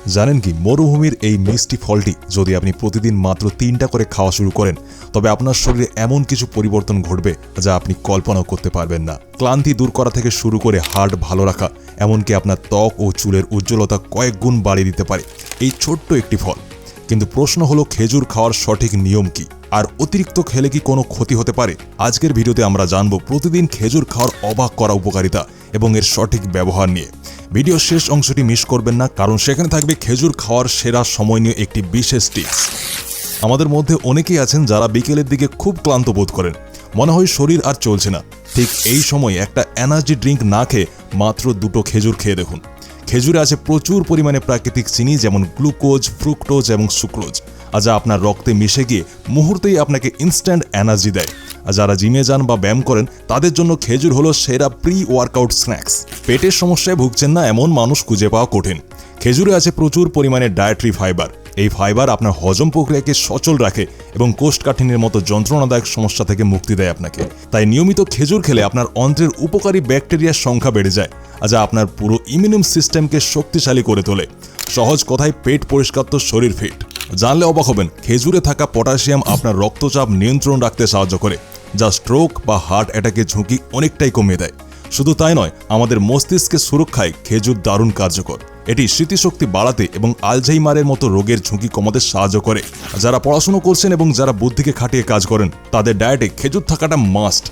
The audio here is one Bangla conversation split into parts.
জানেন কি, মরুভূমির এই মিষ্টি ফলটি যদি আপনি প্রতিদিন মাত্র 3টা করে খাওয়া শুরু করেন, তবে আপনার শরীরে এমন কিছু পরিবর্তন ঘটবে যা আপনি কল্পনাও করতে পারবেন না। ক্লান্তি দূর করা থেকে শুরু করে হার্ট ভালো রাখা, এমনকি আপনার ত্বক ও চুলের উজ্জ্বলতা কয়েক গুণ বাড়িয়ে দিতে পারে এই ছোট্ট একটি ফল। কিন্তু প্রশ্ন হলো, খেজুর খাওয়ার সঠিক নিয়ম কি, আর অতিরিক্ত খেলে কি কোনো ক্ষতি হতে পারে? আজকের ভিডিওতে আমরা জানবো প্রতিদিন খেজুর খাওয়ার অবাক করা উপকারিতা এবং এর সঠিক ব্যবহার নিয়ে। ভিডিওর শেষ অংশটি মিস করবেন না, কারণ সেখানে থাকবে খেজুর খাওয়ার সেরা সময় নিয়ে একটি বিশেষ টিপস। আমাদের মধ্যে অনেকেই আছেন যারা বিকেলের দিকে খুব ক্লান্ত বোধ করেন, মনে হয় শরীর আর চলছে না। ঠিক এই সময় একটা এনার্জি ড্রিঙ্ক না খেয়ে মাত্র 2টো খেজুর খেয়ে দেখুন। খেজুরে আছে প্রচুর পরিমাণে প্রাকৃতিক চিনি, যেমন গ্লুকোজ, ফ্রুক্টোজ এবং সুক্রোজ, যা আপনার রক্তে মিশে গিয়ে মুহূর্তেই আপনাকে ইনস্ট্যান্ট এনার্জি দেয়। আর যারা জিমে যান বা ব্যায়াম করেন, তাদের জন্য খেজুর হলো সেরা প্রি ওয়ার্কআউট স্ন্যাক্স। পেটের সমস্যায় ভুগছেন না এমন মানুষ খুঁজে পাওয়া কঠিন। খেজুরে আছে প্রচুর পরিমাণে ডায়েটরি ফাইবার। এই ফাইবার আপনার হজম প্রক্রিয়াকে সচল রাখে এবং কোষ্ঠকাঠিন্যের মতো যন্ত্রণাদায়ক সমস্যা থেকে মুক্তি দেয় আপনাকে। তাই নিয়মিত খেজুর খেলে আপনার অন্ত্রের উপকারী ব্যাকটেরিয়ার সংখ্যা বেড়ে যায়, যা আপনার পুরো ইমিউন সিস্টেমকে শক্তিশালী করে তোলে। সহজ কথায়, পেট পরিষ্কার তো শরীর ফিট। জানলে অবাক হবেন, খেজুরে থাকা পটাশিয়াম আপনার রক্তচাপ নিয়ন্ত্রণ রাখতে সাহায্য করে, যা স্ট্রোক বা হার্ট অ্যাটাকের ঝুঁকি অনেকটাই কমিয়ে দেয়। শুধু তাই নয়, আমাদের মস্তিষ্কের সুরক্ষায় খেজুর দারুণ কার্যকর। এটি স্মৃতিশক্তি বাড়াতে এবং আলঝাইমারের মতো রোগের ঝুঁকি কমাতে সাহায্য করে। যারা পড়াশোনা করছেন এবং যারা বুদ্ধিকে খাটিয়ে কাজ করেন, তাদের ডায়েটে খেজুর থাকাটা মাস্ট।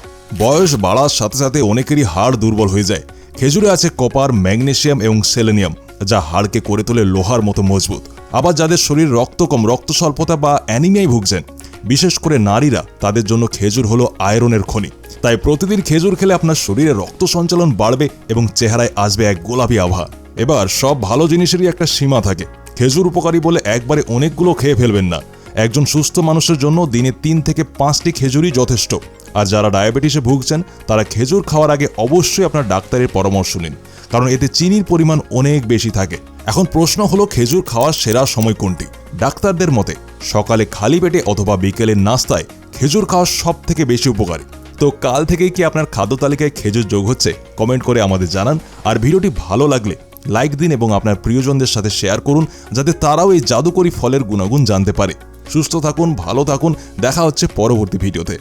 বয়স বাড়ার সাথে সাথে অনেকেরই হাড় দুর্বল হয়ে যায়। খেজুরে আছে কপার, ম্যাগনেসিয়াম এবং সেলেনিয়াম, যা হাড়কে করে তোলে লোহার মতো মজবুত। আবার যাদের শরীর রক্ত কম, রক্ত স্বল্পতা বা অ্যানিমিয়ায় ভুগছেন, বিশেষ করে নারীরা, তাদের জন্য খেজুর হলো আয়রনের খনি। তাই প্রতিদিন খেজুর খেলে আপনার শরীরে রক্ত সঞ্চালন বাড়বে এবং চেহারায় আসবে এক গোলাপি আভা। এবার সব ভালো জিনিসেরই একটা সীমা থাকে। খেজুর উপকারী বলে একবারে অনেকগুলো খেয়ে ফেলবেন না। একজন সুস্থ মানুষের জন্য দিনে 3 থেকে 5টি খেজুরই যথেষ্ট। আর যারা ডায়াবেটিসে ভুগছেন, তারা খেজুর খাওয়ার আগে অবশ্যই আপনার ডাক্তারের পরামর্শ নিন, কারণ এতে চিনির পরিমাণ অনেক বেশি থাকে। এখন প্রশ্ন হলো, খেজুর খাওয়ার সেরা সময় কোনটি? ডাক্তারদের মতে সকালে খালি পেটে অথবা বিকেলের নাস্তায় খেজুর খাওয়া সব থেকে বেশি উপকারী। তো কাল থেকেই কি আপনার খাদ্য তালিকায় খেজুর যোগ হচ্ছে? কমেন্ট করে আমাদের জানান। আর ভিডিওটি ভালো লাগলে লাইক দিন এবং আপনার প্রিয়জনদের সাথে শেয়ার করুন, যাতে তারাও এই জাদুকরী ফলের গুণাগুণ জানতে পারে। সুস্থ থাকুন, ভালো থাকুন, দেখা হচ্ছে পরবর্তী ভিডিওতে।